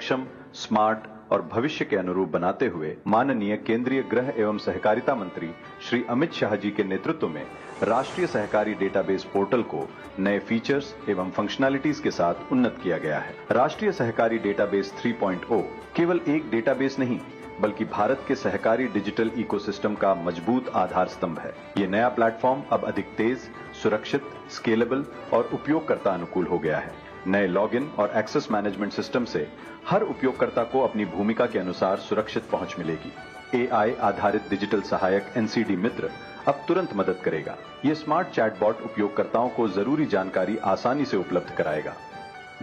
सक्षम, स्मार्ट और भविष्य के अनुरूप बनाते हुए माननीय केंद्रीय गृह एवं सहकारिता मंत्री श्री अमित शाह जी के नेतृत्व में राष्ट्रीय सहकारी डेटाबेस पोर्टल को नए फीचर्स एवं फंक्शनैलिटीज के साथ उन्नत किया गया है। राष्ट्रीय सहकारी डेटाबेस 3.0 केवल एक डेटाबेस नहीं बल्कि भारत के सहकारी डिजिटल इकोसिस्टम का मजबूत आधार स्तंभ है। ये नया प्लेटफॉर्म अब अधिक तेज, सुरक्षित, स्केलेबल और उपयोगकर्ता अनुकूल हो गया है। नए लॉगिन और एक्सेस मैनेजमेंट सिस्टम से हर उपयोगकर्ता को अपनी भूमिका के अनुसार सुरक्षित पहुंच मिलेगी। एआई आधारित डिजिटल सहायक एनसीडी मित्र अब तुरंत मदद करेगा। ये स्मार्ट चैटबॉट उपयोगकर्ताओं को जरूरी जानकारी आसानी से उपलब्ध कराएगा।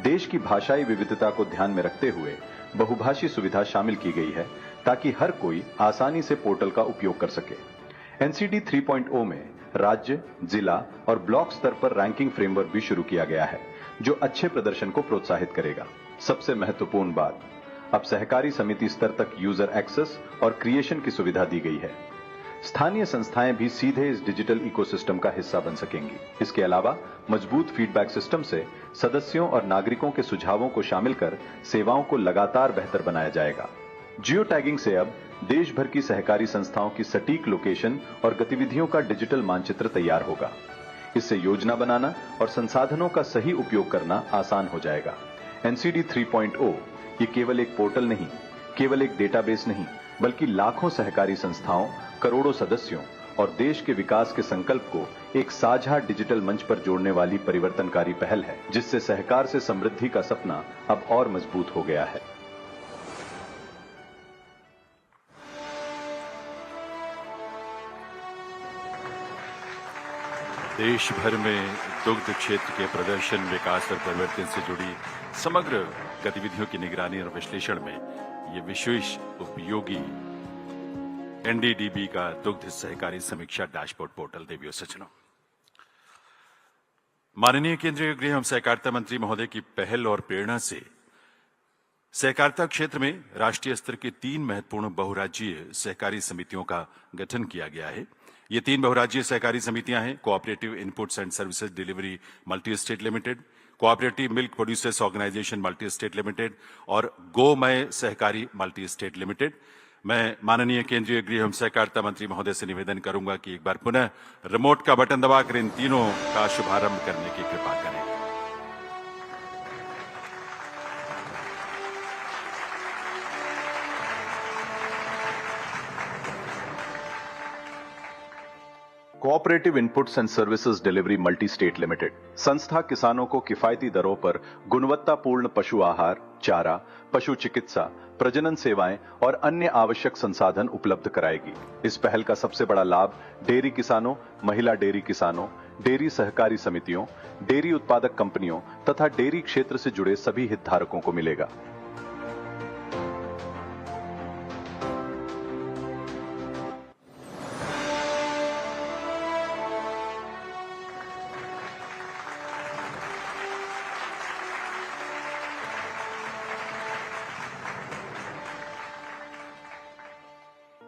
देश की भाषाई विविधता को ध्यान में रखते हुए बहुभाषी सुविधा शामिल की गई है ताकि हर कोई आसानी से पोर्टल का उपयोग कर सके। एनसीडी 3.0 में राज्य, जिला और ब्लॉक स्तर पर रैंकिंग फ्रेमवर्क भी शुरू किया गया है जो अच्छे प्रदर्शन को प्रोत्साहित करेगा। सबसे महत्वपूर्ण बात, अब सहकारी समिति स्तर तक यूजर एक्सेस और क्रिएशन की सुविधा दी गई है। स्थानीय संस्थाएं भी सीधे इस डिजिटल इकोसिस्टम का हिस्सा बन सकेंगी। इसके अलावा मजबूत फीडबैक सिस्टम से सदस्यों और नागरिकों के सुझावों को शामिल कर सेवाओं को लगातार बेहतर बनाया जाएगा। जियो टैगिंग से अब देश भर की सहकारी संस्थाओं की सटीक लोकेशन और गतिविधियों का डिजिटल मानचित्र तैयार होगा। इससे योजना बनाना और संसाधनों का सही उपयोग करना आसान हो जाएगा। एनसीडी 3.0 ये केवल एक पोर्टल नहीं, केवल एक डेटाबेस नहीं, बल्कि लाखों सहकारी संस्थाओं, करोड़ों सदस्यों और देश के विकास के संकल्प को एक साझा डिजिटल मंच पर जोड़ने वाली परिवर्तनकारी पहल है, जिससे सहकार से समृद्धि का सपना अब और मजबूत हो गया है। देश भर में दुग्ध क्षेत्र के प्रदर्शन, विकास और परिवर्तन से जुड़ी समग्र गतिविधियों की निगरानी और विश्लेषण में ये विशेष उपयोगी एनडीडीबी का दुग्ध सहकारी समीक्षा डैशबोर्ड पोर्टल देवियों सज्जनों। माननीय केंद्रीय गृह एवं सहकारिता मंत्री महोदय की पहल और प्रेरणा से सहकारिता क्षेत्र में राष्ट्रीय स्तर की 3 महत्वपूर्ण बहुराज्यीय सहकारी समितियों का गठन किया गया है। ये 3 बहुराज्यीय सहकारी समितियां हैं cooperative inputs and services delivery multi state limited, cooperative milk producers organisation multi state limited और गोमय सहकारी मल्टी स्टेट लिमिटेड। मैं माननीय केंद्रीय गृह एवं सहकारिता मंत्री महोदय से निवेदन करूंगा कि एक बार पुनः रिमोट का बटन दबाकर इन तीनों का शुभारंभ करने की कृपा करें। Cooperative inputs and services delivery multi state limited संस्था किसानों को किफायती दरों पर गुणवत्तापूर्ण पशु आहार, चारा, पशु चिकित्सा, प्रजनन सेवाएं और अन्य आवश्यक संसाधन उपलब्ध कराएगी। इस पहल का सबसे बड़ा लाभ डेयरी किसानों, महिला डेयरी किसानों, डेयरी सहकारी समितियों, डेयरी उत्पादक कंपनियों तथा डेयरी क्षेत्र से जुड़े सभी हितधारकों को मिलेगा।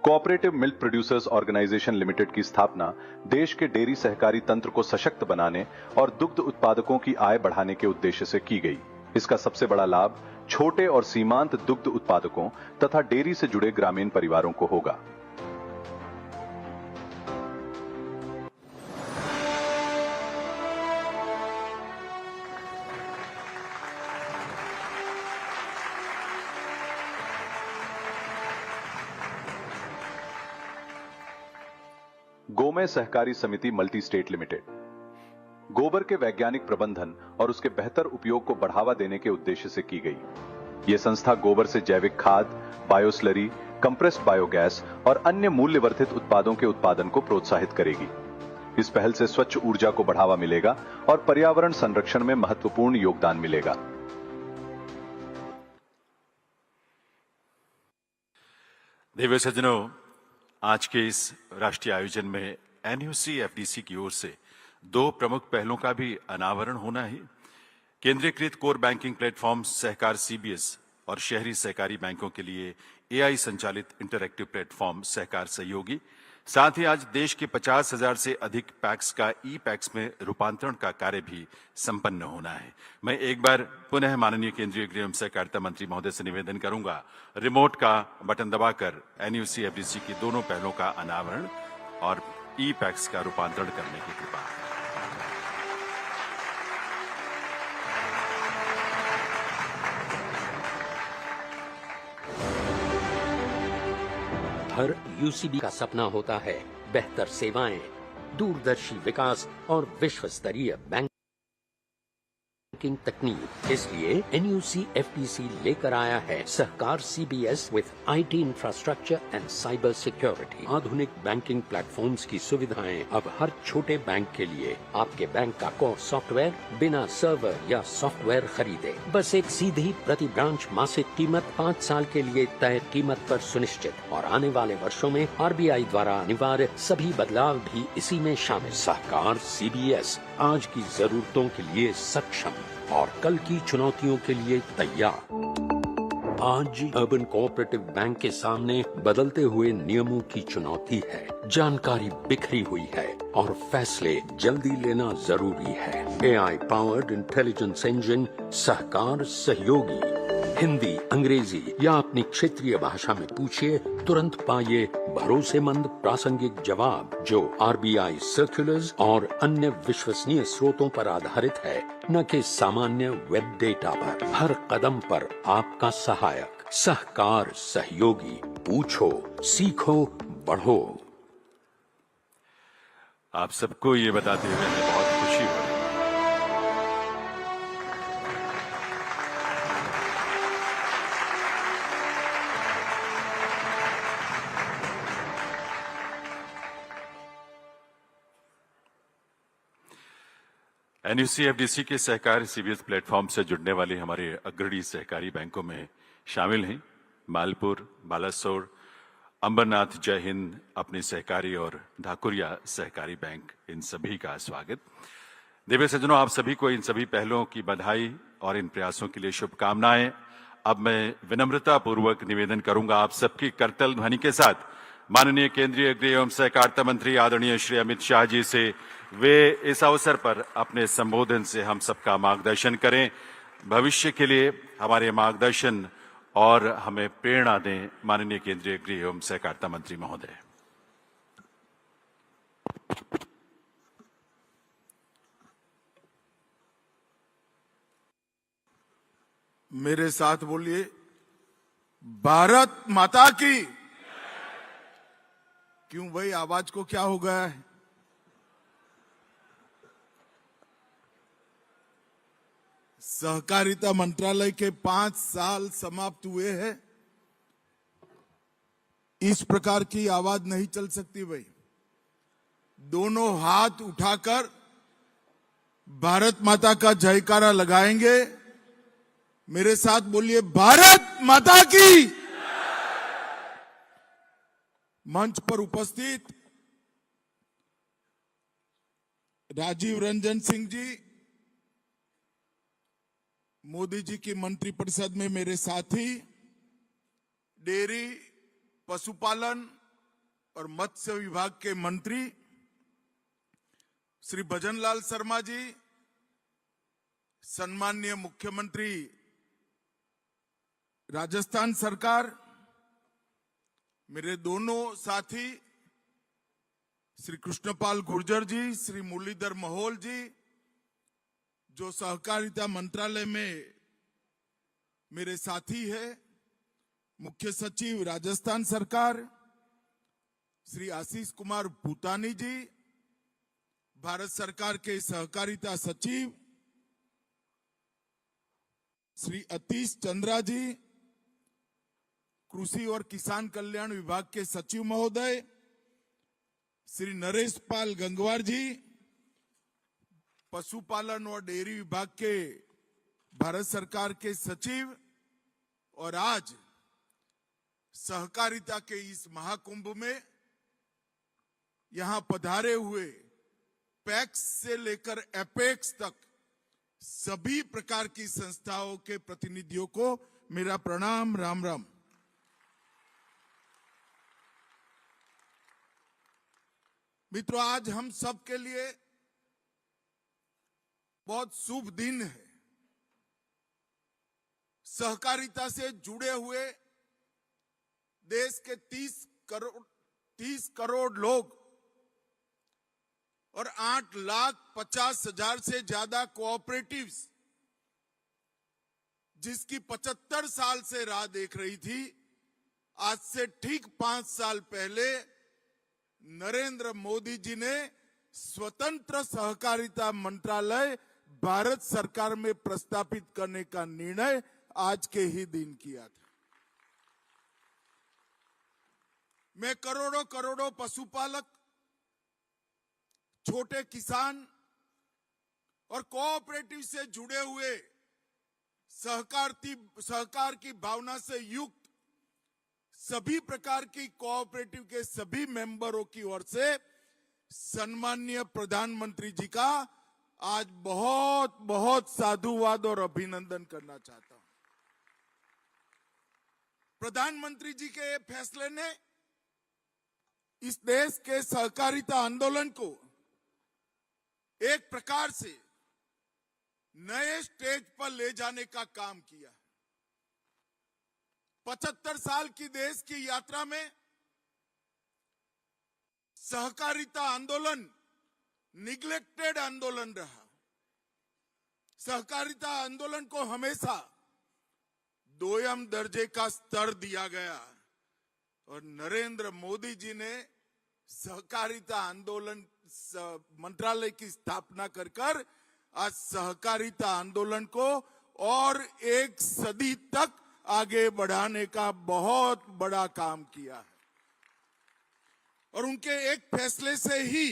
Cooperative milk producers organisation limited की स्थापना देश के डेयरी सहकारी तंत्र को सशक्त बनाने और दुग्ध उत्पादकों की आय बढ़ाने के उद्देश्य से की गई। इसका सबसे बड़ा लाभ छोटे और सीमांत दुग्ध उत्पादकों तथा डेयरी से जुड़े ग्रामीण परिवारों को होगा। गोमय सहकारी समिति मल्टी स्टेट लिमिटेड गोबर के वैज्ञानिक प्रबंधन और उसके बेहतर उपयोग को बढ़ावा देने के उद्देश्य से की गई। यह संस्था गोबर से जैविक खाद, बायोस्लरी, कंप्रेस्ड बायोगैस और अन्य मूल्यवर्धित उत्पादों के उत्पादन को प्रोत्साहित करेगी। इस पहल से स्वच्छ ऊर्जा को बढ़ावा मिलेगा और पर्यावरण संरक्षण में महत्वपूर्ण योगदान मिलेगा। देवियों सज्जनों, आज के इस राष्ट्रीय आयोजन में एनयूसी एफडीसी की ओर से 2 प्रमुख पहलों का भी अनावरण होना है। केंद्रीकृत कोर बैंकिंग प्लेटफॉर्म सहकार सीबीएस और शहरी सहकारी बैंकों के लिए एआई संचालित इंटरएक्टिव प्लेटफॉर्म सहकार सहयोगी साथ ही आज देश के 50,000 से अधिक पैक्स का ई पैक्स में रूपांतरण का कार्य भी संपन्न होना है। मैं एक बार पुनः माननीय केंद्रीय गृह एवं सहकारिता मंत्री महोदय से निवेदन करूंगा, रिमोट का बटन दबाकर एनयूसी एफडीसी की दोनों पहलों का अनावरण और ई पैक्स का रूपांतरण करने की कृपा। हर यूसीबी का सपना होता है बेहतर सेवाएं, दूरदर्शी विकास और विश्व स्तरीय बैंकिंग तकनीक। इसलिए एनयूसी एफडीसी लेकर आया है Sahakar CBS with IT infrastructure and cyber security. आधुनिक बैंकिंग प्लेटफॉर्म्स की सुविधाएं अब हर छोटे बैंक के लिए। आपके बैंक का कोर सॉफ्टवेयर बिना सर्वर या सॉफ्टवेयर खरीदे, बस एक सीधी प्रति ब्रांच मासिक कीमत 5 साल के लिए तय कीमत पर सुनिश्चित, और आने वाले वर्षों में आरबीआई द्वारा अनिवार्य सभी बदलाव भी इसी में शामिल। सहकार सीबीएस आज की जरूरतों के लिए सक्षम और कल की चुनौतियों के लिए तैयार। आज अर्बन कोऑपरेटिव बैंक के सामने बदलते हुए नियमों की चुनौती है। जानकारी बिखरी हुई है और फैसले जल्दी लेना जरूरी है। एआई पावर्ड इंटेलिजेंस इंजन सहकार सहयोगी। हिंदी, अंग्रेजी या अपनी क्षेत्रीय भाषा में पूछिए, तुरंत पाइए भरोसेमंद प्रासंगिक जवाब जो आरबीआई सर्कुलर्स और अन्य विश्वसनीय स्रोतों पर आधारित है, न कि सामान्य वेब डेटा पर। हर कदम पर आपका सहायक। सहकार सहयोगी। पूछो, सीखो, बढ़ो। आप सबको ये बताते हुए हमें बहुत खुशी हो रही है। एनयूसी एफडीसी के सहकारी सीबीएस प्लेटफॉर्म से जुड़ने वाले हमारे अग्रणी सहकारी बैंकों में शामिल हैं मालपुर, बालासोर, अंबरनाथ, जय हिंद, अपने सहकारी और ढाकुरिया सहकारी बैंक। इन सभी का स्वागत। दिव्य सज्जनों, आप सभी को इन सभी पहलों की बधाई और इन प्रयासों के लिए शुभकामनाएं। अब मैं विनम्रता पूर्वक निवेदन करूंगा आप सबकी करतल ध्वनि के साथ माननीय केंद्रीय गृह एवं सहकारिता मंत्री आदरणीय श्री अमित शाह जी से वे इस अवसर पर अपने संबोधन से हम सबका मार्गदर्शन करें, भविष्य के लिए हमारे मार्गदर्शन और हमें प्रेरणा दें। माननीय केंद्रीय गृह एवं सहकारिता मंत्री महोदय। मेरे साथ बोलिए, भारत माता की। क्यों भाई, आवाज को क्या हो गया है? सहकारिता मंत्रालय के 5 साल समाप्त हुए हैं। इस प्रकार की आवाज नहीं चल सकती भाई। दोनों हाथ उठाकर भारत माता का जयकारा लगाएंगे। मेरे साथ बोलिए, भारत माता की। मंच पर उपस्थित राजीव रंजन सिंह जी, मोदी जी की मंत्रिपरिषद में मेरे साथी, डेयरी, पशुपालन और मत्स्य विभाग के मंत्री श्री भजनलाल शर्मा जी, सम्माननीय मुख्यमंत्री राजस्थान सरकार, मेरे दोनों साथी श्री कृष्णपाल गुर्जर जी, श्री मुरलीधर महल जी, जो सहकारिता मंत्रालय में मेरे साथी है, मुख्य सचिव राजस्थान सरकार श्री आशीष कुमार भूतानी जी, भारत सरकार के सहकारिता सचिव श्री अतीश चंद्रा जी, कृषि और किसान कल्याण विभाग के सचिव महोदय श्री नरेश पाल गंगवार जी, पशुपालन और डेयरी विभाग के भारत सरकार के सचिव, और आज सहकारिता के इस महाकुंभ में यहां पधारे हुए पैक्स से लेकर एपेक्स तक सभी प्रकार की संस्थाओं के प्रतिनिधियों को मेरा प्रणाम, राम राम। मित्रों, आज हम सब के लिए बहुत शुभ दिन है। सहकारिता से जुड़े हुए देश के 30 करोड़ लोग और 8,50,000 से ज्यादा कोऑपरेटिव्स, जिसकी 75 साल से राह देख रही थी, आज से ठीक 5 साल पहले नरेंद्र मोदी जी ने स्वतंत्र सहकारिता मंत्रालय भारत सरकार में प्रस्तापित करने का निर्णय आज के ही दिन किया था। मैं करोड़ों करोड़ों पशुपालक, छोटे किसान और कोऑपरेटिव से जुड़े हुए सहकार की भावना से युक्त सभी प्रकार की कोऑपरेटिव के सभी मेंबरों की ओर से सम्माननीय प्रधानमंत्री जी का आज बहुत बहुत साधुवाद और अभिनंदन करना चाहता हूं। प्रधानमंत्री जी के ये फैसले ने इस देश के सहकारिता आंदोलन को एक प्रकार से नए स्टेज पर ले जाने का काम किया। 75 साल की देश की यात्रा में सहकारिता आंदोलन निग्लेक्टेड आंदोलन रहा। सहकारिता आंदोलन को हमेशा दोयम दर्जे का स्तर दिया गया और नरेंद्र मोदी जी ने सहकारिता आंदोलन मंत्रालय की स्थापना कर आज सहकारिता आंदोलन को और एक सदी तक आगे बढ़ाने का बहुत बड़ा काम किया है। और उनके एक फैसले से ही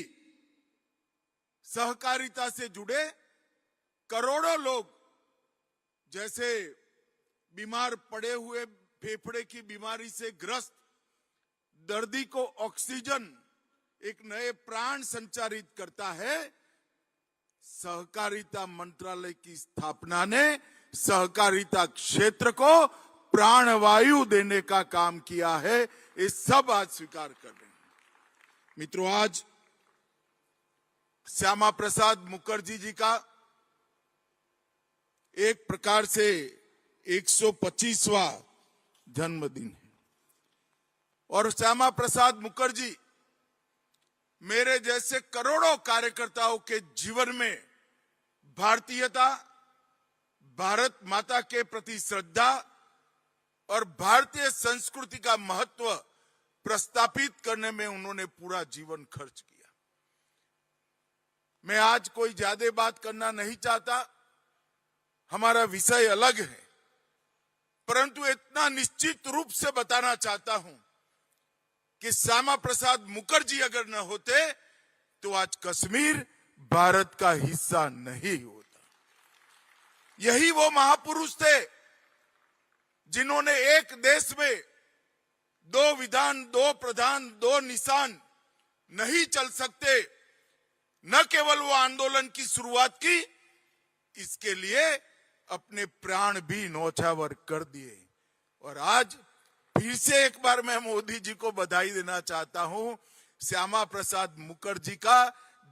सहकारिता से जुड़े करोड़ों लोग, जैसे बीमार पड़े हुए फेफड़े की बीमारी से ग्रस्त दर्दी को ऑक्सीजन एक नए प्राण संचारित करता है, सहकारिता मंत्रालय की स्थापना ने सहकारिता क्षेत्र को प्राणवायु देने का काम किया है। ये सब आज स्वीकार कर रहे हैं। मित्रों, आज श्यामा प्रसाद मुखर्जी जी का एक प्रकार से 125वां जन्मदिन है और श्यामा प्रसाद मुखर्जी मेरे जैसे करोड़ों कार्यकर्ताओं के जीवन में भारतीयता, भारत माता के प्रति श्रद्धा और भारतीय संस्कृति का महत्व प्रस्तापित करने में उन्होंने पूरा जीवन खर्च किया। मैं आज कोई ज्यादा बात करना नहीं चाहता, हमारा विषय अलग है, परंतु इतना निश्चित रूप से बताना चाहता हूं कि श्यामा प्रसाद मुखर्जी अगर न होते तो आज कश्मीर भारत का हिस्सा नहीं होता। यही वो महापुरुष थे जिन्होंने एक देश में 2 विधान, 2 प्रधान, 2 निशान नहीं चल सकते, न केवल वो आंदोलन की शुरुआत की, इसके लिए अपने प्राण भी न्यौछावर कर दिए। और आज फिर से एक बार मैं मोदी जी को बधाई देना चाहता हूं। श्यामा प्रसाद मुखर्जी का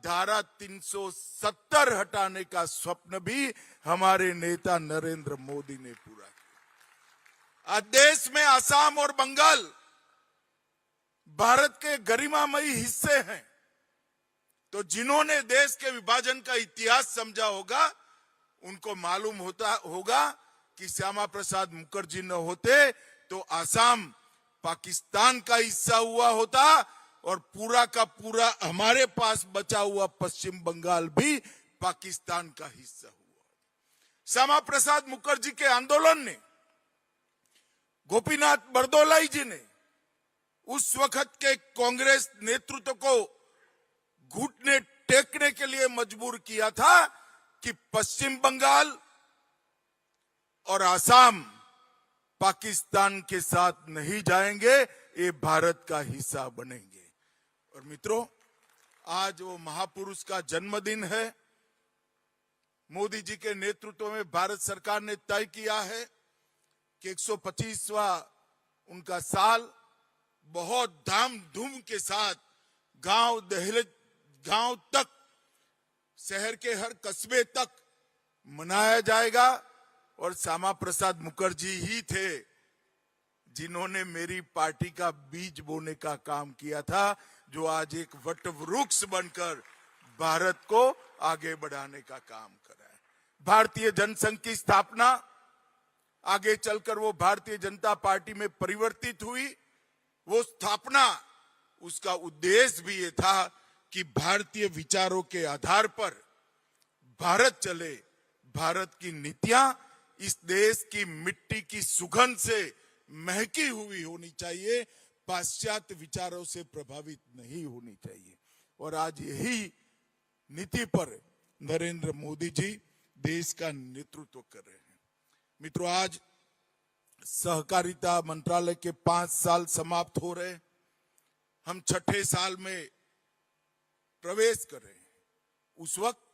धारा 370 हटाने का स्वप्न भी हमारे नेता नरेंद्र मोदी ने पूरा किया। आज देश में असम और बंगाल भारत के गरिमामयी हिस्से हैं, तो जिन्होंने देश के विभाजन का इतिहास समझा होगा उनको मालूम होगा कि श्यामा प्रसाद मुखर्जी न होते तो असम पाकिस्तान का हिस्सा हुआ होता और पूरा का पूरा हमारे पास बचा हुआ पश्चिम बंगाल भी पाकिस्तान का हिस्सा हुआ। श्यामा प्रसाद मुखर्जी के आंदोलन ने, गोपीनाथ बरदोलाई जी ने उस वक्त के कांग्रेस नेतृत्व को घुटने टेकने के लिए मजबूर किया था कि पश्चिम बंगाल और असम पाकिस्तान के साथ नहीं जाएंगे, ये भारत का हिस्सा बनेंगे। और मित्रों, आज वो महापुरुष का जन्मदिन है। मोदी जी के नेतृत्व में भारत सरकार ने तय किया है कि 125वां उनका साल बहुत धाम धूम के साथ गांव गांव तक, शहर के हर कस्बे तक मनाया जाएगा। और श्यामा प्रसाद मुखर्जी ही थे जिन्होंने मेरी पार्टी का बीज बोने का काम किया था, जो आज एक वट वृक्ष बनकर भारत को आगे बढ़ाने का काम कर रहा है। भारतीय जनसंघ की स्थापना, आगे चलकर वो भारतीय जनता पार्टी में परिवर्तित हुई। वो स्थापना, उसका उद्देश्य भी ये था कि भारतीय विचारों के आधार पर भारत चले। भारत की नीतियां इस देश की मिट्टी की सुगंध से महकी हुई होनी चाहिए, पाश्चात्य विचारों से प्रभावित नहीं होनी चाहिए। और आज यही नीति पर नरेंद्र मोदी जी देश का नेतृत्व कर रहे हैं। मित्रों, आज सहकारिता मंत्रालय के 5 साल समाप्त हो रहे हैं। हम 6ठे साल में प्रवेश कर रहे हैं। उस वक्त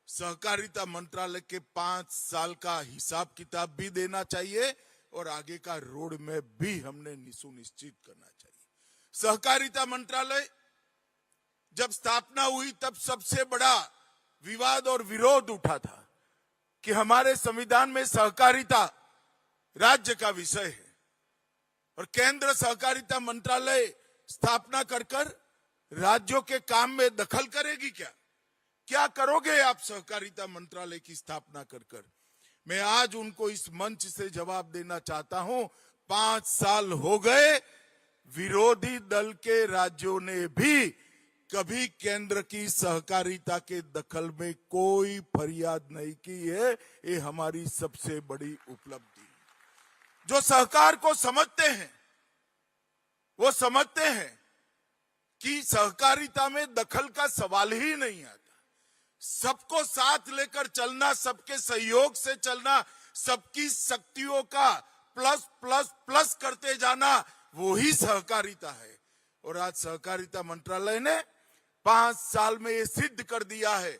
सहकारिता मंत्रालय के 5 साल का हिसाब किताब भी देना चाहिए और आगे का रोड मैप भी हमने सुनिश्चित करना चाहिए। सहकारिता मंत्रालय जब स्थापना हुई तब सबसे बड़ा विवाद और विरोध उठा था कि हमारे संविधान में सहकारिता राज्य का विषय है और केंद्र सहकारिता मंत्रालय स्थापना कर राज्यों के काम में दखल करेगी क्या करोगे आप सहकारिता मंत्रालय की स्थापना कर। मैं आज उनको इस मंच से जवाब देना चाहता हूं। 5 साल हो गए, विरोधी दल के राज्यों ने भी कभी केंद्र की सहकारिता के दखल में कोई फरियाद नहीं की है। ये हमारी सबसे बड़ी उपलब्धि है। जो सहकार को समझते हैं वो समझते हैं कि सहकारिता में दखल का सवाल ही नहीं आता। सबको साथ लेकर चलना, सबके सहयोग से चलना, सबकी शक्तियों का प्लस प्लस प्लस करते जाना, वो ही सहकारिता है। और आज सहकारिता मंत्रालय ने 5 साल में ये सिद्ध कर दिया है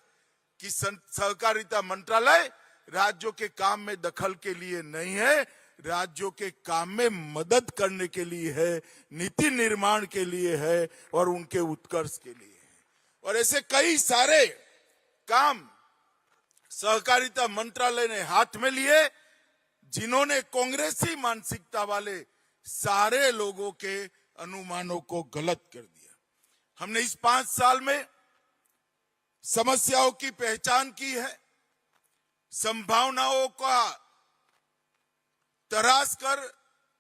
कि सहकारिता मंत्रालय राज्यों के काम में दखल के लिए नहीं है, राज्यों के काम में मदद करने के लिए है, नीति निर्माण के लिए है और उनके उत्कर्ष के लिए है। और ऐसे कई सारे काम सहकारिता मंत्रालय ने हाथ में लिए जिन्होंने कांग्रेसी मानसिकता वाले सारे लोगों के अनुमानों को गलत कर दिया। हमने इस 5 साल में समस्याओं की पहचान की है, संभावनाओं का तराश कर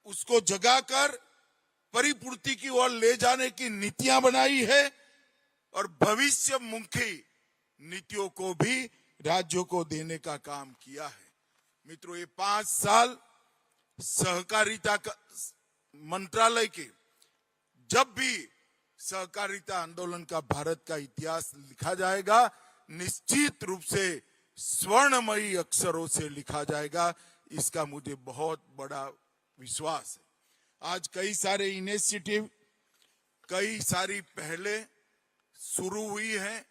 उसको जगाकर परिपूर्ति की ओर ले जाने की नीतियां बनाई है और भविष्यमुखी नीतियों को भी राज्यों को देने का काम किया है। मित्रों, ये 5 साल सहकारिता का मंत्रालय के, जब भी सहकारिता आंदोलन का भारत का इतिहास लिखा जाएगा, निश्चित रूप से स्वर्णमयी अक्षरों से लिखा जाएगा, इसका मुझे बहुत बड़ा विश्वास है। आज कई सारे इनिशिएटिव, कई सारी पहले शुरू हुई हैं।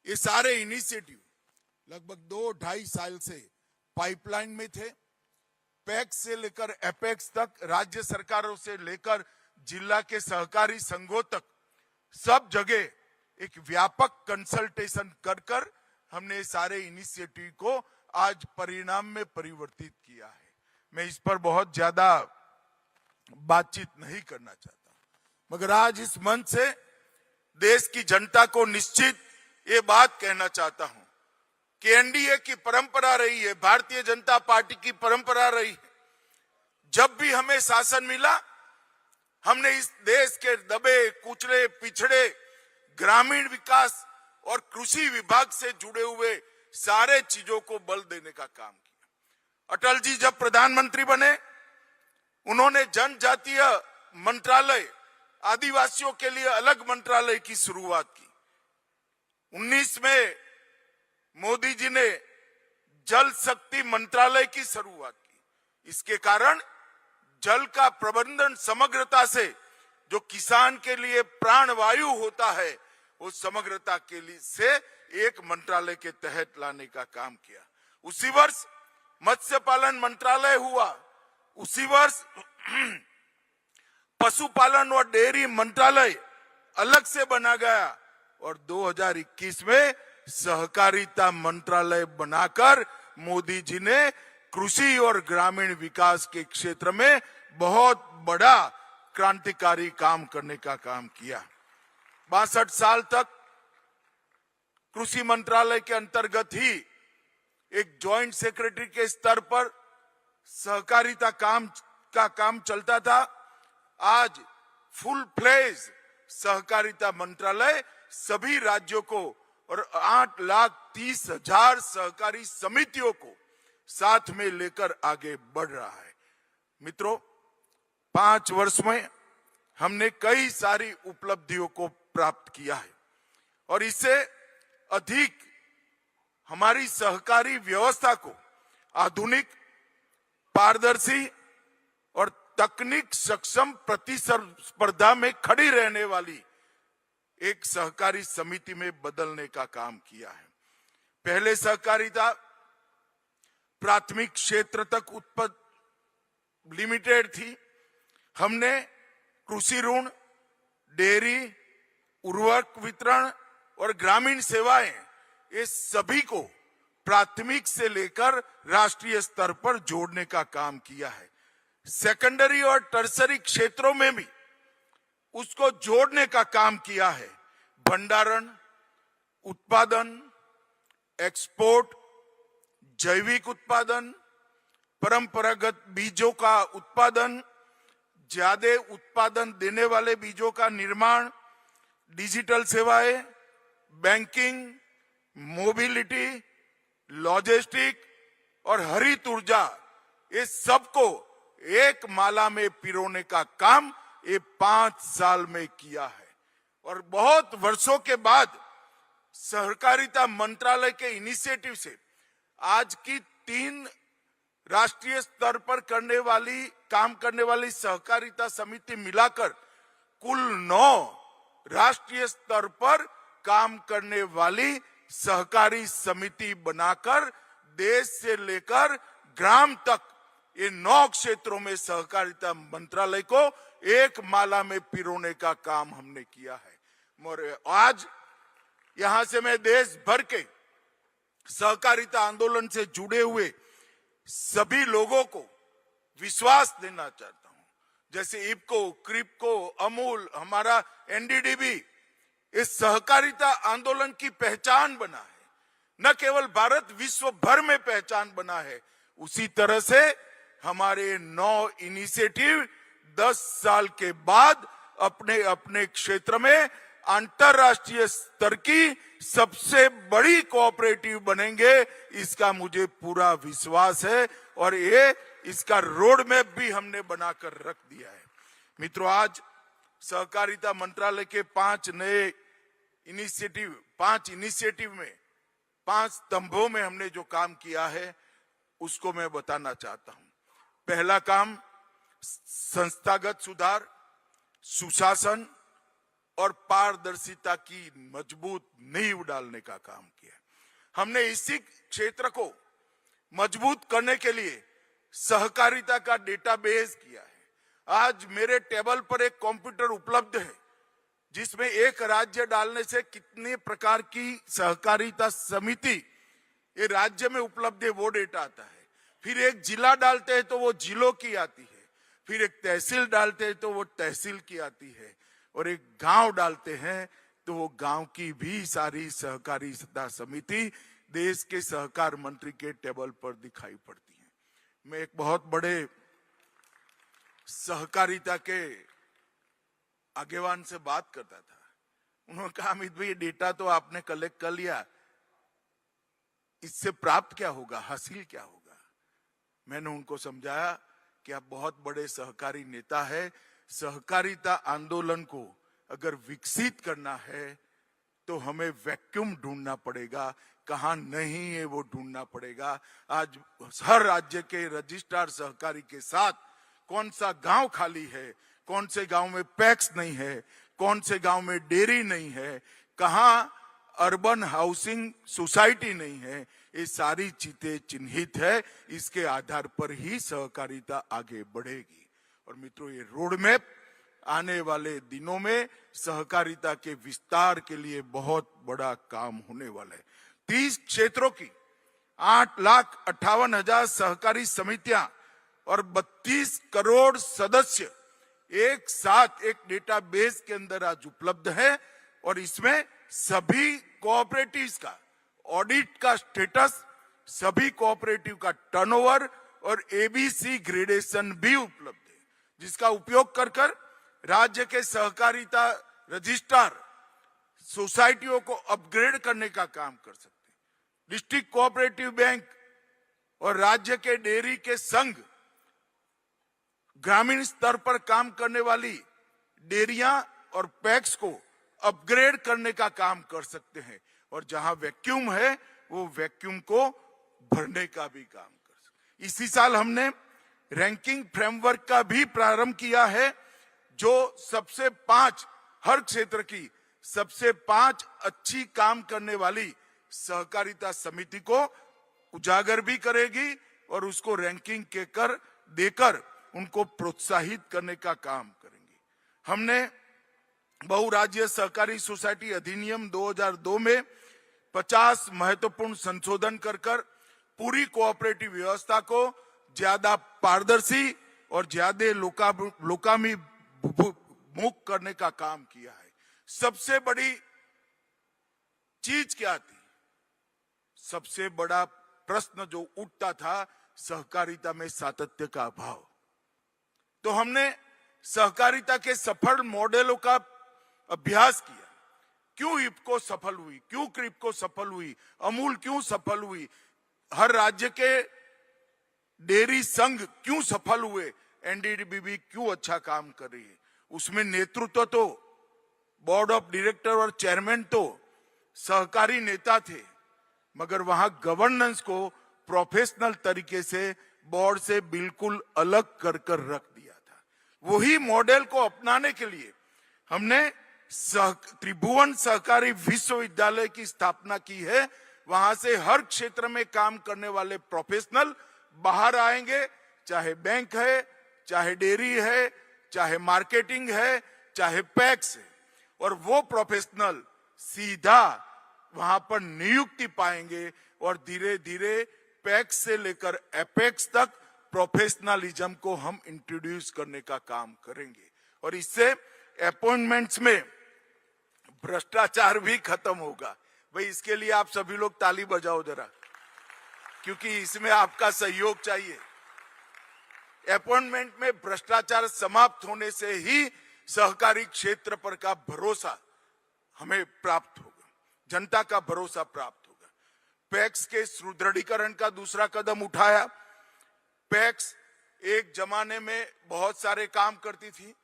ये सारे इनिशिएटिव लगभग 2-2.5 साल से पाइपलाइन में थे। पैक्स से लेकर एपेक्स तक, राज्य सरकारों से लेकर जिला के सहकारी संघों तक, सब जगह एक व्यापक कंसल्टेशन कर हमने सारे इनिशिएटिव को आज परिणाम में परिवर्तित किया है। मैं इस पर बहुत ज्यादा बातचीत नहीं करना चाहता, मगर आज इस मंच से देश की जनता को निश्चित ये बात कहना चाहता हूं कि एनडीए की परंपरा रही है, भारतीय जनता पार्टी की परंपरा रही है। जब भी हमें शासन मिला, हमने इस देश के दबे कुचले पिछड़े ग्रामीण विकास और कृषि विभाग से जुड़े हुए सारे चीजों को बल देने का काम किया। अटल जी जब प्रधानमंत्री बने, उन्होंने जनजातीय मंत्रालय, आदिवासियों के लिए अलग मंत्रालय की शुरुआत की। 19 में मोदी जी ने जल शक्ति मंत्रालय की शुरुआत की। इसके कारण जल का प्रबंधन समग्रता से, जो किसान के लिए प्राणवायु होता है, वो समग्रता के लिए से एक मंत्रालय के तहत लाने का काम किया। उसी वर्ष मत्स्य पालन मंत्रालय हुआ, उसी वर्ष पशुपालन और डेयरी मंत्रालय अलग से बना गया और 2021 में सहकारिता मंत्रालय बनाकर मोदी जी ने कृषि और ग्रामीण विकास के क्षेत्र में बहुत बड़ा क्रांतिकारी काम करने का काम किया। 62 साल तक कृषि मंत्रालय के अंतर्गत ही एक जॉइंट सेक्रेटरी के स्तर पर सहकारिता का काम चलता था। आज फुल फ्लेज सहकारिता मंत्रालय सभी राज्यों को और 8,30,000 सहकारी समितियों को साथ में लेकर आगे बढ़ रहा है। मित्रों, 5 वर्ष में हमने कई सारी उपलब्धियों को प्राप्त किया है और इससे अधिक हमारी सहकारी व्यवस्था को आधुनिक, पारदर्शी और तकनीक सक्षम प्रतिस्पर्धा में खड़ी रहने वाली एक सहकारी समिति में बदलने का काम किया है। पहले सहकारिता प्राथमिक क्षेत्र तक उत्पाद लिमिटेड थी। हमने कृषि ऋण, डेयरी, उर्वरक वितरण और ग्रामीण सेवाएं, ये सभी को प्राथमिक से लेकर राष्ट्रीय स्तर पर जोड़ने का काम किया है। सेकेंडरी और टर्सरी क्षेत्रों में भी उसको जोड़ने का काम किया है। भंडारण, उत्पादन, एक्सपोर्ट, जैविक उत्पादन, परंपरागत बीजों का उत्पादन, ज्यादा उत्पादन देने वाले बीजों का निर्माण, डिजिटल सेवाएं, बैंकिंग, मोबिलिटी, लॉजिस्टिक और हरित ऊर्जा, ये सबको एक माला में पिरोने का काम ये 5 साल में किया है। और बहुत वर्षों के बाद सहकारिता मंत्रालय के इनिशिएटिव से आज की 3 राष्ट्रीय स्तर पर काम करने वाली सहकारिता समिति मिलाकर कुल 9 राष्ट्रीय स्तर पर काम करने वाली सहकारी समिति बनाकर देश से लेकर ग्राम तक ये 9 क्षेत्रों में सहकारिता मंत्रालय को एक माला में पिरोने का काम हमने किया है। और आज यहां से मैं देश भर के सहकारिता आंदोलन से जुड़े हुए सभी लोगों को विश्वास देना चाहता हूं। जैसे इफको, क्रिप्को, अमूल, हमारा एनडीडीबी, इस सहकारिता आंदोलन की पहचान बना है। न केवल भारत, विश्व भर में पहचान बना है। उसी तरह से हमारे 9 इनिशिएटिव 10 साल के बाद अपने अपने क्षेत्र में अंतरराष्ट्रीय स्तर की सबसे बड़ी कोऑपरेटिव बनेंगे, इसका मुझे पूरा विश्वास है और ये इसका रोड मैप भी हमने बनाकर रख दिया है। मित्रों, आज सहकारिता मंत्रालय के 5 इनिशिएटिव में 5 स्तंभों में हमने जो काम किया है उसको मैं बताना चाहता हूं। पहला काम संस्थागत सुधार, सुशासन और पारदर्शिता की मजबूत नींव डालने का काम किया। हमने इसी क्षेत्र को मजबूत करने के लिए सहकारिता का डेटाबेस किया है। आज मेरे टेबल पर एक कंप्यूटर उपलब्ध है जिसमें एक राज्य डालने से कितने प्रकार की सहकारिता समिति ये राज्य में उपलब्ध है वो डेटा आता है। फिर एक जिला डालते हैं तो वो जिलों की आती है, फिर एक तहसील डालते हैं तो वो तहसील की आती है, और एक गांव डालते हैं तो वो गांव की भी सारी सहकारिता समिति देश के सहकार मंत्री के टेबल पर दिखाई पड़ती है। मैं एक बहुत बड़े सहकारिता के आगेवान से बात करता था। उन्होंने कहा, अमित भाई, डेटा तो आपने कलेक्ट कर लिया, इससे प्राप्त क्या होगा, हासिल क्या होगा? मैंने उनको समझाया कि आप बहुत बड़े सहकारी नेता है, सहकारिता आंदोलन को अगर विकसित करना है तो हमें वैक्यूम ढूंढना पड़ेगा, कहां नहीं है वो ढूंढना पड़ेगा। आज हर राज्य के रजिस्ट्रार सहकारी के साथ कौन सा गांव खाली है, कौन से गांव में पैक्स नहीं है, कौन से गांव में डेयरी नहीं है, कहां अर्बन हाउसिंग सोसाइटी नहीं है, ये सारी चीजें चिन्हित है। इसके आधार पर ही सहकारिता आगे बढ़ेगी। और मित्रों, ये रोड मैप आने वाले दिनों में सहकारिता के विस्तार के लिए बहुत बड़ा काम होने वाला है। 30 क्षेत्रों की 8,58,000 सहकारी समितियां और 32 करोड़ सदस्य एक साथ एक डेटाबेस के अंदर आज उपलब्ध है और इसमें सभी कोऑपरेटिव्स का ऑडिट का स्टेटस, सभी कोऑपरेटिव का टर्नओवर और एबीसी ग्रेडेशन भी उपलब्ध है, जिसका उपयोग कर राज्य के सहकारिता रजिस्ट्रार सोसाइटियों को अपग्रेड करने का काम कर सकते हैं। डिस्ट्रिक्ट कोऑपरेटिव बैंक और राज्य के डेयरी के संघ ग्रामीण स्तर पर काम करने वाली डेयरियां और पैक्स को अपग्रेड करने का काम कर सकते हैं और जहां वैक्यूम है वो वैक्यूम को भरने का भी काम कर सकते हैं। इसी साल हमने रैंकिंग फ्रेमवर्क का भी प्रारंभ किया है, जो सबसे 5 हर क्षेत्र की सबसे 5 अच्छी काम करने वाली सहकारिता समिति को उजागर भी करेगी और उसको रैंकिंग के कर देकर उनको प्रोत्साहित करने का काम करेंगे। हमने बहुराज्यीय सहकारी सोसाइटी अधिनियम 2002 में 50 महत्वपूर्ण संशोधन कर पूरी कोऑपरेटिव व्यवस्था को ज्यादा पारदर्शी और ज्यादा लोकाभिमुख करने का काम किया है। सबसे बड़ी चीज क्या थी? सबसे बड़ा प्रश्न जो उठता था, सहकारिता में सातत्य का अभाव। तो हमने सहकारिता के सफल मॉडलों का अभ्यास किया। क्यों इफको सफल हुई, क्यों क्रिप्को सफल हुई, अमूल क्यों सफल हुई, हर राज्य के डेयरी संघ क्यों सफल हुए, एनडीडीबी क्यों अच्छा काम कर रही है। उसमें नेतृत्व तो बोर्ड ऑफ डायरेक्टर और चेयरमैन तो सहकारी नेता थे, मगर वहां गवर्नेंस को प्रोफेशनल तरीके से बोर्ड से बिल्कुल अलग कर रख दिया था। वही मॉडल को अपनाने के लिए हमने त्रिभुवन सहकारी विश्वविद्यालय की स्थापना की है। वहां से हर क्षेत्र में काम करने वाले प्रोफेशनल बाहर आएंगे, चाहे बैंक है, चाहे डेयरी है, चाहे मार्केटिंग है, चाहे पैक्स है, और वो प्रोफेशनल सीधा वहां पर नियुक्ति पाएंगे और धीरे धीरे पैक्स से लेकर एपेक्स तक प्रोफेशनलिज्म को हम इंट्रोड्यूस करने का काम करेंगे और इससे अपॉइंटमेंट्स में भ्रष्टाचार भी खत्म होगा। भाई, इसके लिए आप सभी लोग ताली बजाओ जरा, क्योंकि इसमें आपका सहयोग चाहिए। अपॉइंटमेंट में भ्रष्टाचार समाप्त होने से ही सहकारी क्षेत्र पर का भरोसा हमें प्राप्त होगा, जनता का भरोसा प्राप्त होगा। पैक्स के सुदृढ़ीकरण का दूसरा कदम उठाया। पैक्स एक जमाने में बहुत सारे काम करती थी,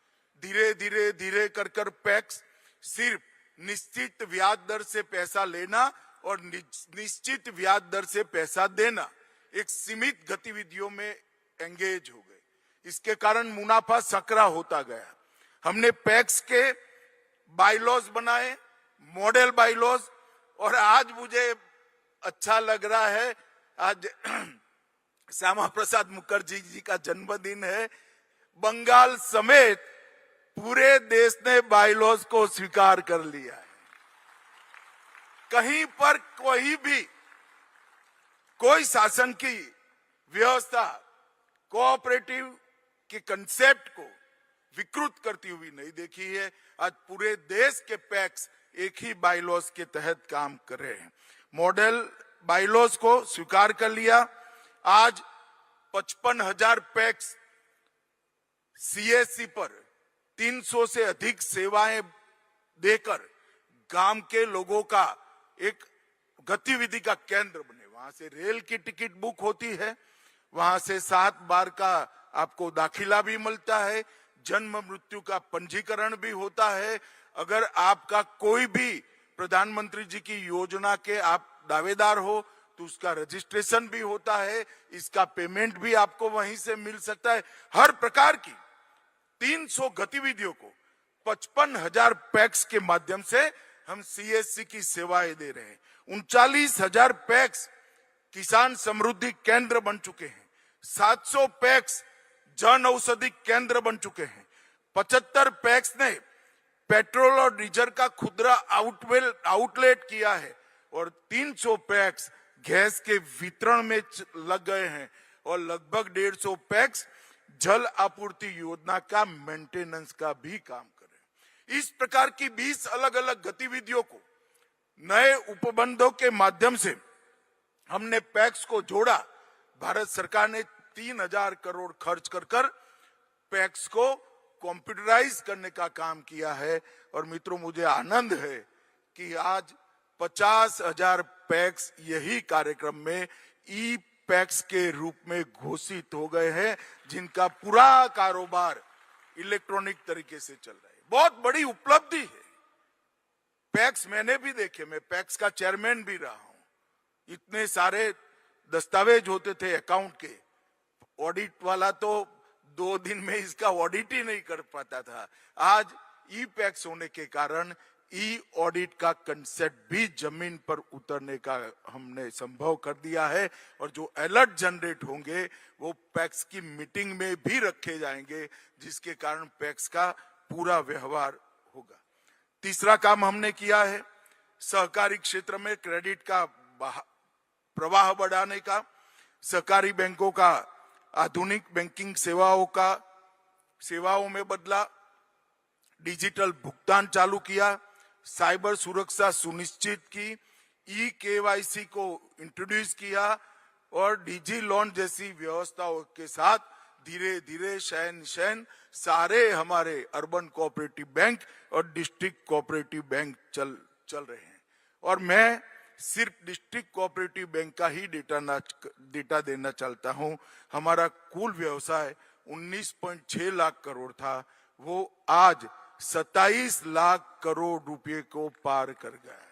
धीरे धीरे कर पैक्स सिर्फ निश्चित ब्याज दर से पैसा लेना और निश्चित ब्याज दर से पैसा देना, एक सीमित गतिविधियों में एंगेज हो गए। इसके कारण मुनाफा सकरा होता गया। हमने पैक्स के बायलॉज बनाए, मॉडल बायलॉज, और आज मुझे अच्छा लग रहा है, आज श्यामा प्रसाद मुखर्जी जी का जन्मदिन है। बंगाल समेत पूरे देश ने बायलॉज को स्वीकार कर लिया है। कहीं पर कोई शासन की व्यवस्था कोऑपरेटिव के कंसेप्ट को विकृत करती हुई नहीं देखी है। आज पूरे देश के पैक्स एक ही बायलॉज के तहत काम कर रहे हैं। मॉडल बायलॉज को स्वीकार कर लिया। आज 55,000 पैक्स सीएससी पर 300 से अधिक सेवाएं देकर गांव के लोगों का एक गतिविधि का केंद्र बने। वहां से रेल की टिकट बुक होती है, वहां से 7 बार का आपको दाखिला भी मिलता है, जन्म मृत्यु का पंजीकरण भी होता है। अगर आपका कोई भी प्रधानमंत्री जी की योजना के आप दावेदार हो तो उसका रजिस्ट्रेशन भी होता है, इसका पेमेंट भी आपको वहीं से मिल सकता है। हर प्रकार की 300 गतिविधियों को 55,000 पैक्स के माध्यम से हम सीएससी की सेवाएं दे रहे हैं। 39,000 पैक्स किसान समृद्धि केंद्र बन चुके हैं। 700 पैक्स जन औषधि केंद्र बन चुके हैं। 75 पैक्स ने पेट्रोल और डीजल का खुदरा आउटलेट किया है और 300 पैक्स गैस के वितरण में लग गए हैं और लगभग 150 पैक्स जल आपूर्ति योजना का मेंटेनेंस का भी काम कर रहे हैं। इस प्रकार की 20 अलग अलग गतिविधियों को नए उपबंधों के माध्यम से हमने पैक्स को जोड़ा। भारत सरकार ने 3000 करोड़ खर्च कर पैक्स को कंप्यूटराइज करने का काम किया है और मित्रों मुझे आनंद है कि आज 50,000 पैक्स यही कार्यक्रम में ई पैक्स के रूप में घोषित हो गए हैं, जिनका पूरा कारोबार इलेक्ट्रॉनिक तरीके से चल रहा है। बहुत बड़ी उपलब्धि है। पैक्स मैंने भी देखे, मैं पैक्स का चेयरमैन भी रहा हूं। इतने सारे दस्तावेज होते थे अकाउंट के, ऑडिट वाला तो 2 दिन में इसका ऑडिट ही नहीं कर पाता था। आज ई पैक्स होने के कारण ई ऑडिट का कंसेप्ट भी जमीन पर उतरने का हमने संभव कर दिया है और जो अलर्ट जनरेट होंगे वो पैक्स की मीटिंग में भी रखे जाएंगे, जिसके कारण पैक्स का पूरा व्यवहार होगा। तीसरा काम हमने किया है सहकारी क्षेत्र में क्रेडिट का प्रवाह बढ़ाने का, सहकारी बैंकों का आधुनिक बैंकिंग सेवाओं में बदला, डिजिटल भुगतान चालू किया, साइबर सुरक्षा सुनिश्चित की, ई केवाईसी को इंट्रोड्यूस किया और डिजी लोन जैसी व्यवस्थाओं के साथ धीरे धीरे शहन सारे हमारे अर्बन कोऑपरेटिव बैंक और डिस्ट्रिक्ट कोऑपरेटिव बैंक चल रहे हैं। और मैं सिर्फ डिस्ट्रिक्ट कोऑपरेटिव बैंक का ही डेटा देना चाहता हूं। हमारा कुल व्यवसाय 19.6 लाख करोड़ था, वो आज 27 लाख करोड़ रुपए को पार कर गया है।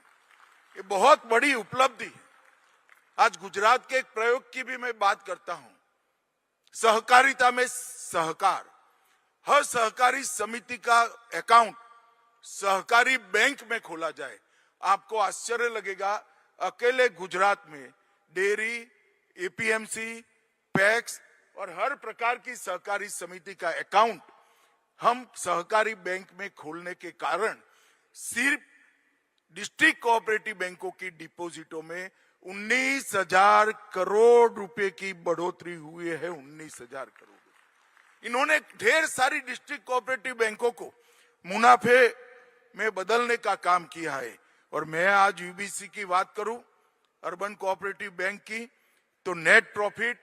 ये बहुत बड़ी उपलब्धि है। आज गुजरात के एक प्रयोग की भी मैं बात करता हूं। सहकारिता में सहकार, हर सहकारी समिति का अकाउंट सहकारी बैंक में खोला जाए। आपको आश्चर्य लगेगा, अकेले गुजरात में डेयरी, एपीएमसी, पैक्स और हर प्रकार की सहकारी समिति का अकाउंट हम सहकारी बैंक में खोलने के कारण सिर्फ डिस्ट्रिक्ट कोऑपरेटिव बैंकों की डिपॉजिटों में 19,000 करोड़ रुपए की बढ़ोतरी हुई है। 19,000 करोड़। इन्होंने ढेर सारी डिस्ट्रिक्ट कोऑपरेटिव बैंकों को मुनाफे में बदलने का काम किया है। और मैं आज यूबीसी की बात करूं, अर्बन कोऑपरेटिव बैंक की, तो नेट प्रॉफिट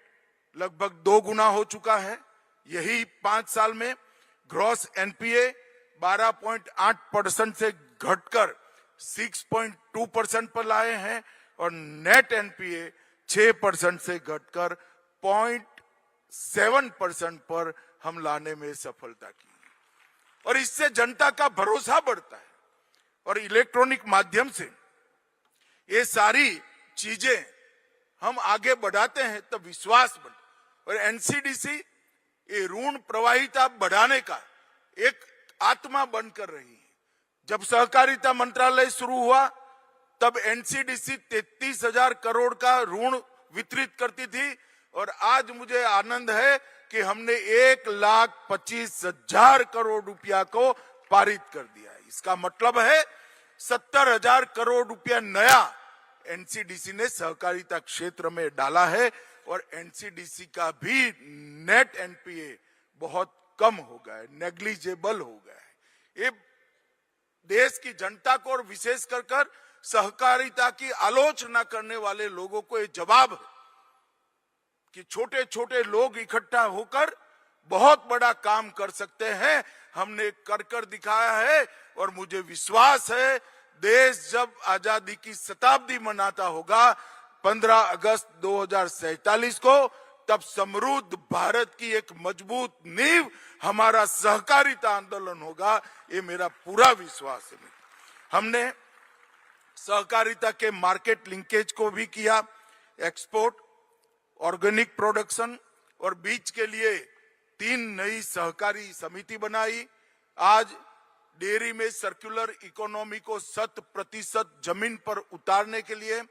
लगभग 2 गुना हो चुका है यही 5 साल में। ग्रॉस एनपीए 12.8% से घटकर 6.2% पर लाए हैं और नेट एनपीए 6% से घटकर 0.7% पर हम लाने में सफलता की। और इससे जनता का भरोसा बढ़ता है और इलेक्ट्रॉनिक माध्यम से ये सारी चीजें हम आगे बढ़ाते हैं तो विश्वास बढ़ता। और एनसीडीसी ये ऋण प्रवाहिता बढ़ाने का एक आत्मा बनकर रही है। जब सहकारिता मंत्रालय शुरू हुआ तब एनसीडीसी 33,000 करोड़ का ऋण वितरित करती थी और आज मुझे आनंद है कि हमने 1,25,000 करोड़ रुपया को पारित कर दिया है। इसका मतलब है 70,000 करोड़ रुपया नया एनसीडीसी ने सहकारिता क्षेत्र में डाला है और एनसीडीसी का भी नेट एनपीए बहुत कम हो गया है, नेग्लिजेबल हो गया है। ये देश की जनता को और विशेष कर सहकारिता की आलोचना करने वाले लोगों को ये जवाब है कि छोटे छोटे लोग इकट्ठा होकर बहुत बड़ा काम कर सकते हैं। हमने कर दिखाया है और मुझे विश्वास है देश जब आजादी की शताब्दी मनाता होगा 15 अगस्त 2047 को, तब समृद्ध भारत की एक मजबूत नींव हमारा सहकारिता आंदोलन होगा। ये मेरा पूरा विश्वास है। हमने सहकारिता के मार्केट लिंकेज को भी किया, एक्सपोर्ट, ऑर्गेनिक प्रोडक्शन और बीज के लिए 3 नई सहकारी समिति बनाई। आज डेयरी में सर्कुलर इकोनॉमी को 100% जमीन पर उतारने के लिए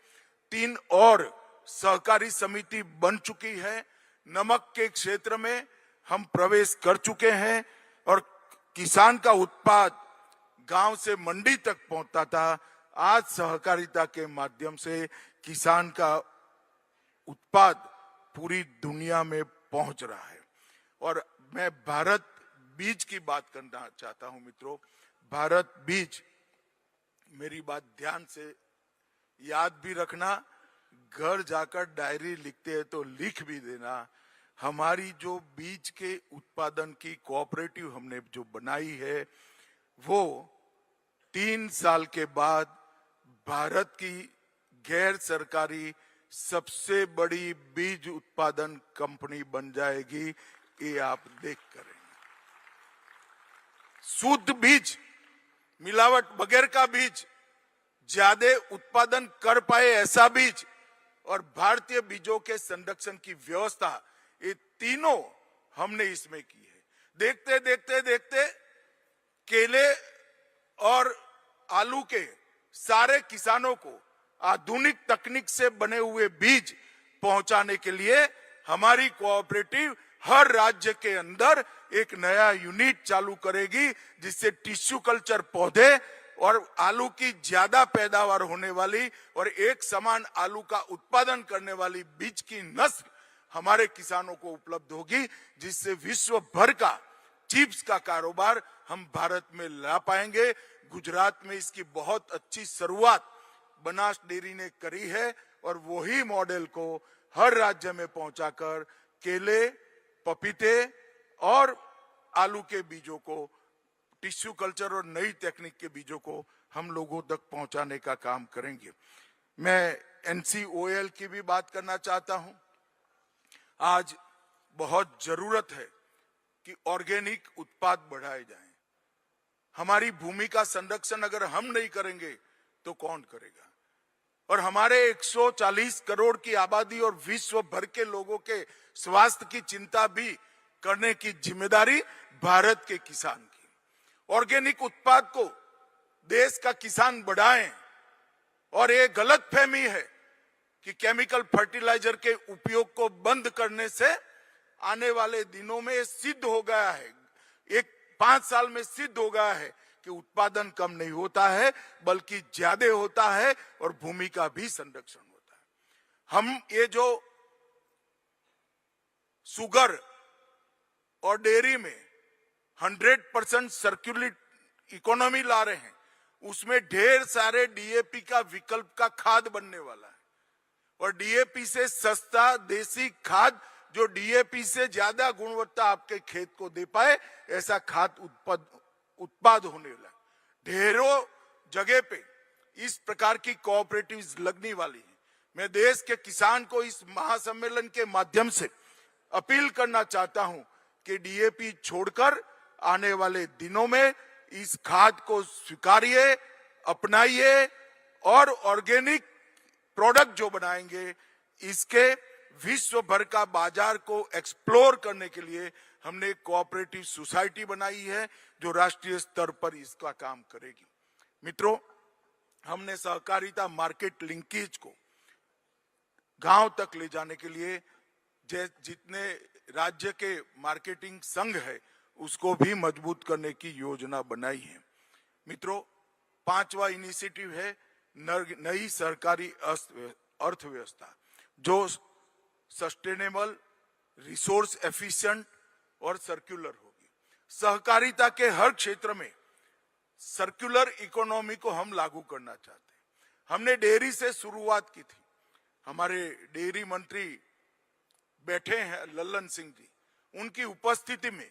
3 और सहकारी समिति बन चुकी है। नमक के क्षेत्र में हम प्रवेश कर चुके हैं और किसान का उत्पाद गांव से मंडी तक पहुंचता था, आज सहकारिता के माध्यम से किसान का उत्पाद पूरी दुनिया में पहुंच रहा है। और मैं भारत बीज की बात करना चाहता हूं मित्रों। भारत बीज, मेरी बात ध्यान से याद भी रखना, घर जाकर डायरी लिखते हैं तो लिख भी देना। हमारी जो बीज के उत्पादन की कोऑपरेटिव हमने जो बनाई है, वो 3 साल के बाद भारत की गैर सरकारी सबसे बड़ी बीज उत्पादन कंपनी बन जाएगी, ये आप देख करेंगे। शुद्ध बीज, मिलावट बगैर का बीज, ज्यादा उत्पादन कर पाए ऐसा बीज और भारतीय बीजों के संरक्षण की व्यवस्था, ये तीनों हमने इसमें की है। देखते देखते देखते केले और आलू के सारे किसानों को आधुनिक तकनीक से बने हुए बीज पहुंचाने के लिए हमारी कोऑपरेटिव हर राज्य के अंदर एक नया यूनिट चालू करेगी, जिससे टिश्यू कल्चर पौधे और आलू की ज्यादा पैदावार होने वाली और एक समान आलू का उत्पादन करने वाली बीज की नस्ल हमारे किसानों को उपलब्ध होगी, जिससे विश्व भर का चिप्स का कारोबार हम भारत में ला पाएंगे। गुजरात में इसकी बहुत अच्छी शुरुआत बनास डेयरी ने करी है और वही मॉडल को हर राज्य में पहुंचाकर केले, पपीते और आलू के बीजों को, टिश्यू कल्चर और नई तकनीक के बीजों को हम लोगों तक पहुंचाने का काम करेंगे। मैं NCOL की भी बात करना चाहता हूं। आज बहुत जरूरत है कि ऑर्गेनिक उत्पाद बढ़ाए जाएं। हमारी भूमि का संरक्षण अगर हम नहीं करेंगे तो कौन करेगा? और हमारे 140 करोड़ की आबादी और विश्व भर के लोगों के स्वास्थ्य की चिंता भी करने की जिम्मेदारी भारत के किसान की। ऑर्गेनिक उत्पाद को देश का किसान बढ़ाएं। और ये गलतफहमी है कि केमिकल फर्टिलाइजर के उपयोग को बंद करने से आने वाले दिनों में ये सिद्ध हो गया है, 5 साल में सिद्ध हो गया है कि उत्पादन कम नहीं होता है बल्कि ज्यादा होता है और भूमि का भी संरक्षण होता है। हम ये जो शुगर और डेयरी में 100% सर्कुलर इकोनॉमी ला रहे हैं, उसमें ढेर सारे डीएपी का विकल्प का खाद बनने वाला है। और डीएपी से सस्ता देसी खाद जो डीएपी से ज्यादा गुणवत्ता आपके खेत को दे पाए, ऐसा खाद उत्पाद होने लगा। ढेरों जगह पे इस प्रकार की कोऑपरेटिव्स लगने वाली है। मैं देश के किसान को इस महासम्मेलन के माध्यम से अपील करना चाहता हूं कि डीएपी छोड़कर आने वाले दिनों में इस खाद को स्वीकारिए, अपनाइए और ऑर्गेनिक प्रोडक्ट जो बनाएंगे, इसके विश्व भर का बाजार को एक्सप्लोर करने के लिए हमने एक कोऑपरेटिव सोसाइटी बनाई है जो राष्ट्रीय स्तर पर इसका काम करेगी। मित्रों, हमने सहकारिता मार्केट लिंकेज को गांव तक ले जाने के लिए जितने राज्य के मार्केटिंग संघ है उसको भी मजबूत करने की योजना बनाई है। मित्रों, 5वां इनिशिएटिव है नई सरकारी अर्थव्यवस्था जो सस्टेनेबल, रिसोर्स एफिशिएंट और सर्कुलर होगी। सहकारिता के हर क्षेत्र में सर्कुलर इकोनॉमी को हम लागू करना चाहते हैं। हमने डेयरी से शुरुआत की थी। हमारे डेयरी मंत्री बैठे हैं लल्लन सिंह जी, उनकी उपस्थिति में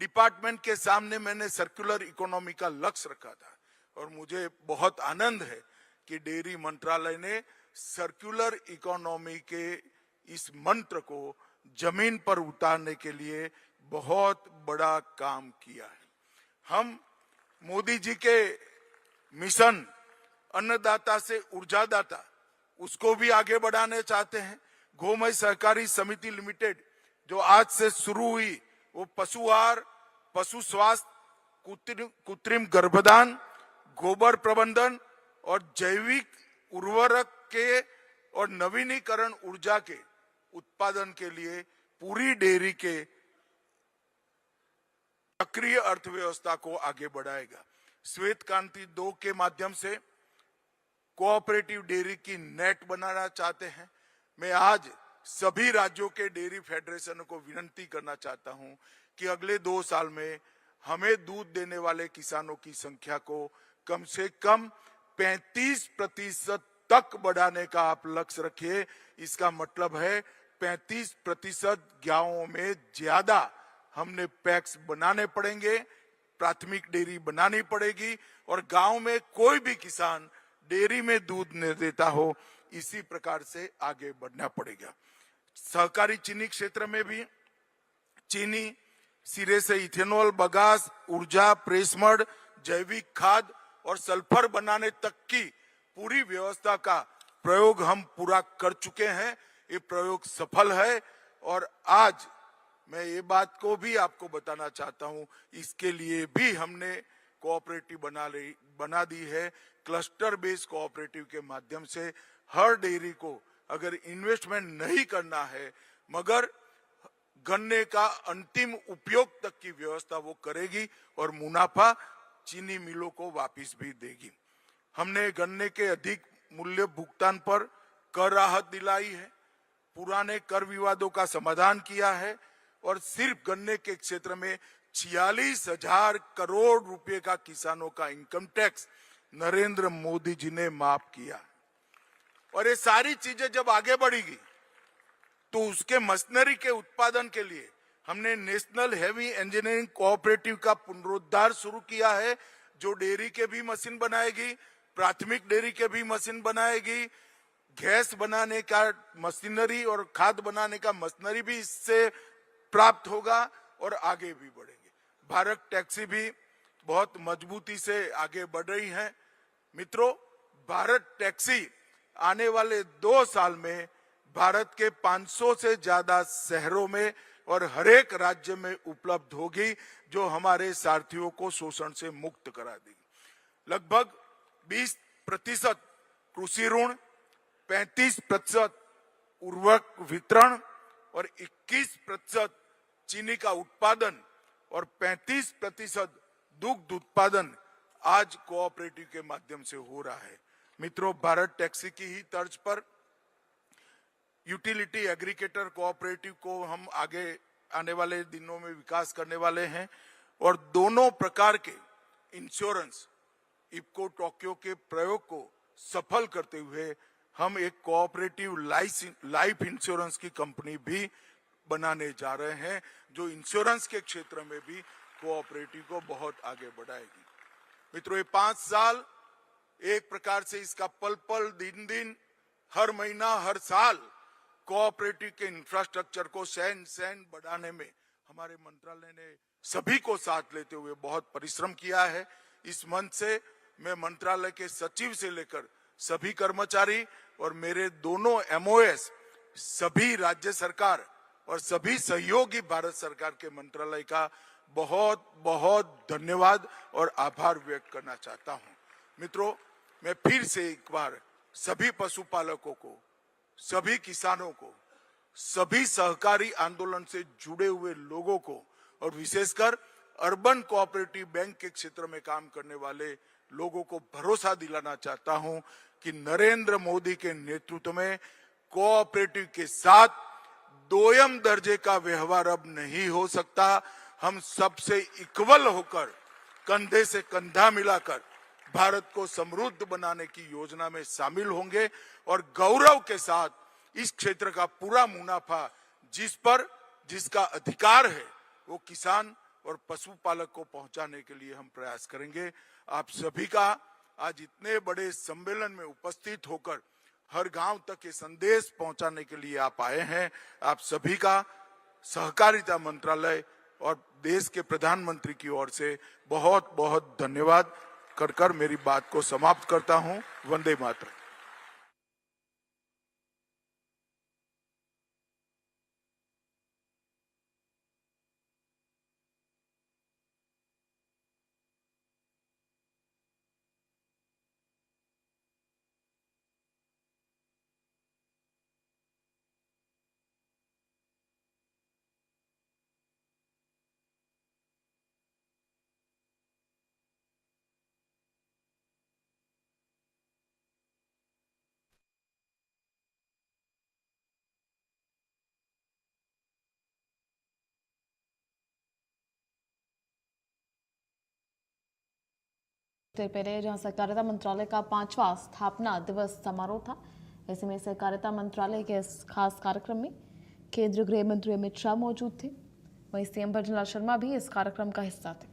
डिपार्टमेंट के सामने मैंने सर्कुलर इकोनॉमी का लक्ष्य रखा था और मुझे बहुत आनंद है कि डेयरी मंत्रालय ने सर्कुलर इकोनॉमी के इस मंत्र को जमीन पर उतारने के लिए बहुत बड़ा काम किया है। हम मोदी जी के मिशन अन्नदाता से ऊर्जादाता, उसको भी आगे बढ़ाने चाहते हैं। गोमय सहकारी समिति लिमिटेड जो आज से शुरू हुई, वो पशु आहार, पशु स्वास्थ्य, कृत्रिम गर्भधान, गोबर प्रबंधन और जैविक उर्वरक के और नवीनीकरण ऊर्जा के उत्पादन के लिए पूरी डेयरी के सक्रिय अर्थव्यवस्था को आगे बढ़ाएगा। श्वेत क्रांति 2 के माध्यम से कोऑपरेटिव डेयरी की नेट बनाना चाहते हैं। मैं आज सभी राज्यों के डेयरी फेडरेशन को विनती करना चाहता हूं कि अगले 2 साल में हमें दूध देने वाले किसानों की संख्या को कम से कम 35% तक बढ़ाने का आप लक्ष्य रखिए। इसका मतलब है 35% गांवों में ज्यादा हमने पैक्स बनाने पड़ेंगे, प्राथमिक डेयरी बनानी पड़ेगी और गांव में कोई भी किसान डेयरी में दूध नहीं देता हो, इसी प्रकार से आगे बढ़ना पड़ेगा। सहकारी चीनी क्षेत्र में भी चीनी सिरे से इथेनॉल, बगास, ऊर्जा, प्रेस मड, जैविक खाद और सल्फर बनाने तक की पूरी व्यवस्था का प्रयोग हम पूरा कर चुके हैं। ये प्रयोग सफल है और आज मैं ये बात को भी आपको बताना चाहता हूं, इसके लिए भी हमने कोऑपरेटिव बना दी है। क्लस्टर बेस्ड कोऑपरेटिव के माध्यम से हर डेयरी को अगर इन्वेस्टमेंट नहीं करना है मगर गन्ने का अंतिम उपयोग तक की व्यवस्था वो करेगी और मुनाफा चीनी मिलों को वापस भी देगी। हमने गन्ने के अधिक मूल्य भुगतान पर कर राहत दिलाई है, पुराने कर विवादों का समाधान किया है और सिर्फ गन्ने के क्षेत्र में 46,000 करोड़ रुपए का किसानों का इनकम टैक्स नरेंद्र मोदी जी ने माफ किया। और ये सारी चीजें जब आगे बढ़ेगी तो उसके मशीनरी के उत्पादन के लिए हमने नेशनल हेवी इंजीनियरिंग कोऑपरेटिव का पुनरुद्धार शुरू किया है, जो डेयरी के भी मशीन बनाएगी, प्राथमिक डेयरी के भी मशीन बनाएगी, गैस बनाने का मशीनरी और खाद बनाने का मशीनरी भी इससे प्राप्त होगा और आगे भी बढ़ेंगे। भारत टैक्सी भी बहुत मजबूती से आगे बढ़ रही है। मित्रों, भारत टैक्सी आने वाले 2 साल में भारत के 500 से ज्यादा शहरों में और हर एक राज्य में उपलब्ध होगी, जो हमारे सारथियों को शोषण से मुक्त करा देगी। लगभग 20% कृषि ऋण, 35% उर्वरक वितरण और 21% चीनी का उत्पादन और 35% दुग्ध उत्पादन आज कोऑपरेटिव के माध्यम से हो रहा है। मित्रों, भारत टैक्सी की ही तर्ज पर यूटिलिटी एग्रीगेटर कोऑपरेटिव को हम आगे आने वाले दिनों में विकास करने वाले हैं और दोनों प्रकार के इंश्योरेंस इफको टोक्यो के प्रयोग को सफल करते हुए हम एक कोऑपरेटिव लाइफ इंश्योरेंस की कंपनी भी बनाने जा रहे हैं, जो इंश्योरेंस के क्षेत्र में भी कोऑपरेटिव को बहुत आगे बढ़ाएगी। मित्रों, ये 5 साल एक प्रकार से इसका पल पल, दिन दिन, हर महीना, हर साल कोऑपरेटिव के इंफ्रास्ट्रक्चर को सैन बढ़ाने में हमारे मंत्रालय ने सभी को साथ लेते हुए बहुत परिश्रम किया है। इस मंच से मैं मंत्रालय के सचिव से लेकर सभी कर्मचारी और मेरे दोनों एमओएस, सभी राज्य सरकार और सभी सहयोगी भारत सरकार के मंत्रालय का बहुत बहुत धन्यवाद और आभार व्यक्त करना चाहता हूं। मित्रों, मैं फिर से एक बार सभी पशुपालकों को, सभी किसानों को, सभी सहकारी आंदोलन से जुड़े हुए लोगों को और विशेषकर अर्बन कोऑपरेटिव बैंक के क्षेत्र में काम करने वाले लोगों को भरोसा दिलाना चाहता हूं कि नरेंद्र मोदी के नेतृत्व में कोऑपरेटिव के साथ दोयम दर्जे का व्यवहार अब नहीं हो सकता। हम सबसे इक्वल होकर, कंधे से कंधा मिलाकर भारत को समृद्ध बनाने की योजना में शामिल होंगे और गौरव के साथ इस क्षेत्र का पूरा मुनाफा जिसका अधिकार है वो किसान और पशुपालक को पहुंचाने के लिए हम प्रयास करेंगे। आप सभी का आज इतने बड़े सम्मेलन में उपस्थित होकर हर गांव तक ये संदेश पहुंचाने के लिए आप आए हैं। आप सभी का सहकारिता मंत्रालय और देश के प्रधानमंत्री की ओर से बहुत बहुत धन्यवाद कर मेरी बात को समाप्त करता हूं। वंदे मातरम। देर पहले जहां सहकारिता मंत्रालय का 5वां स्थापना दिवस समारोह था। ऐसे में सहकारिता मंत्रालय के इस खास कार्यक्रम में केंद्रीय गृह मंत्री अमित शाह मौजूद थे। वहीं सीएम भजनलाल शर्मा भी इस कार्यक्रम का हिस्सा थे।